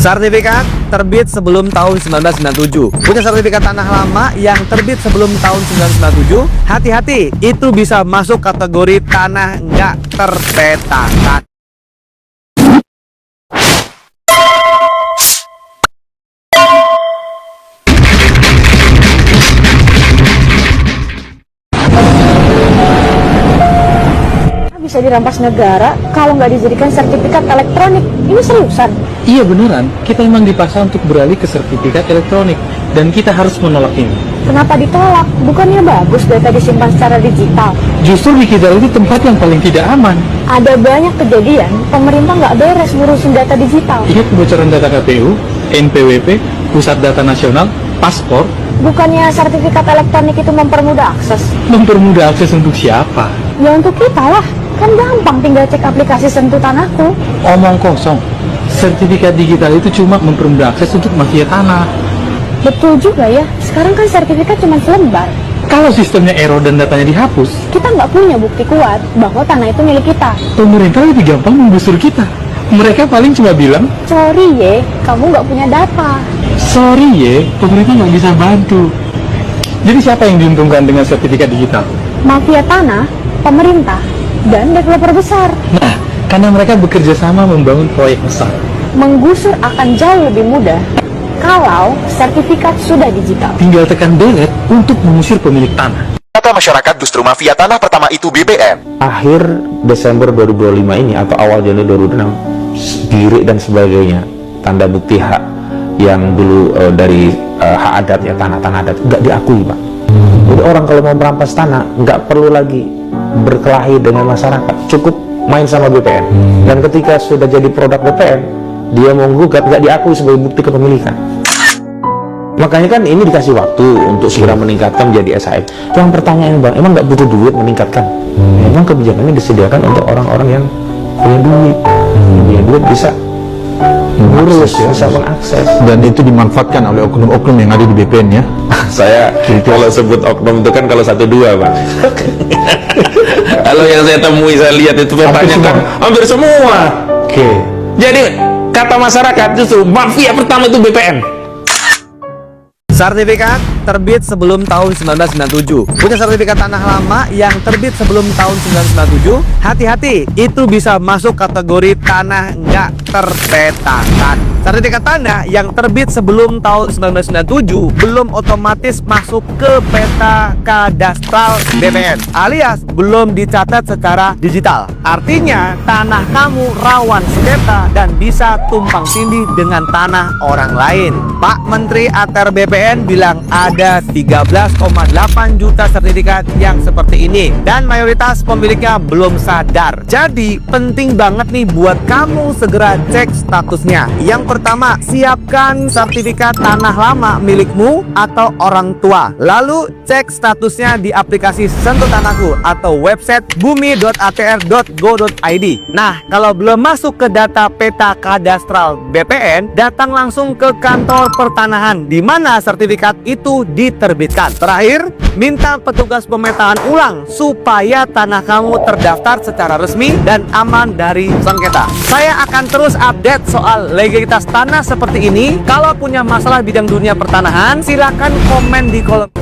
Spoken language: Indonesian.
Sertifikat terbit sebelum tahun 1997. Punya sertifikat tanah lama yang terbit sebelum tahun 1997, hati-hati, itu bisa masuk kategori tanah nggak terpetakan. Bisa dirampas negara kalau nggak dijadikan sertifikat elektronik. Ini seriusan? Iya beneran, kita emang dipaksa untuk beralih ke sertifikat elektronik dan kita harus menolak ini. Kenapa ditolak? Bukannya bagus data disimpan secara digital? Justru digital itu tempat yang paling tidak aman. Ada banyak kejadian pemerintah nggak beres ngurusin data digital. Ingat kebocoran data KPU, NPWP, Pusat Data Nasional, paspor. Bukannya sertifikat elektronik itu mempermudah akses? Mempermudah akses untuk siapa? Ya untuk kita lah. Kan gampang tinggal cek aplikasi Sentuh Tanahku. Omong kosong. Sertifikat digital itu cuma mempermudah akses untuk mafia tanah. Betul juga ya, sekarang kan sertifikat cuma selembar. Kalau sistemnya error dan datanya dihapus, Kita nggak punya bukti kuat bahwa tanah itu milik kita. pemerintah lebih gampang menggusur kita. Mereka paling cuma bilang, Sorry ye, kamu nggak punya data. sorry ye, pemerintah nggak bisa bantu. Jadi siapa yang diuntungkan dengan sertifikat digital? Mafia tanah, pemerintah, dan developer besar. Nah, karena mereka bekerja sama membangun proyek besar. Menggusur akan jauh lebih mudah kalau sertifikat sudah digital. Tinggal tekan delete untuk mengusir pemilik tanah. Kata masyarakat justru mafia tanah pertama itu BBM. Akhir Desember 2025 ini atau awal Januari 2026, diri dan sebagainya, tanda bukti hak yang dulu dari hak adat ya, tanah-tanah adat nggak diakui, Pak. Jadi orang kalau mau merampas tanah nggak perlu lagi berkelahi dengan masyarakat, cukup main sama BPN. Dan ketika sudah jadi produk BPN, dia mau gugat, nggak diakui sebagai bukti kepemilikan. Makanya kan ini dikasih waktu untuk segera meningkatkan menjadi SHM. Yang pertanyaan Bang, emang nggak butuh duit meningkatkan? Memang kebijakannya disediakan untuk orang-orang yang punya duit. Punya duit bisa ngurus, bisa mengakses. Dan itu dimanfaatkan oleh oknum-oknum yang ada di BPN ya. Saya kalau sebut oknum itu kan kalau 1-2 Bang. Kalau yang saya temui, saya lihat itu petanya kan hampir semua. Oke. Jadi kata masyarakat justru mafia pertama itu BPN. Sertifikat terbit sebelum tahun 1997. Punya sertifikat tanah lama yang terbit sebelum tahun 1997, hati-hati, itu bisa masuk kategori tanah nggak terpetakan. Sertifikat tanah yang terbit sebelum tahun 1997 belum otomatis masuk ke peta kadastral BPN, alias belum dicatat secara digital. Artinya tanah kamu rawan sengketa dan bisa tumpang tindih dengan tanah orang lain. Pak Menteri ATR BPN bilang ada 13,8 juta sertifikat yang seperti ini dan mayoritas pemiliknya belum sadar. Jadi penting banget nih buat kamu segera cek statusnya. Yang pertama, siapkan sertifikat tanah lama milikmu atau orang tua. Lalu cek statusnya di aplikasi Sentuh Tanahku atau website bumi.atr.go.id. Nah, kalau belum masuk ke data peta kadastral BPN, datang langsung ke kantor pertanahan di mana sertifikat itu diterbitkan. Terakhir, minta petugas pemetaan ulang supaya tanah kamu terdaftar secara resmi dan aman dari sengketa. Saya akan terus update soal legalitas tanah seperti ini. Kalau punya masalah bidang dunia pertanahan, silakan komen di kolom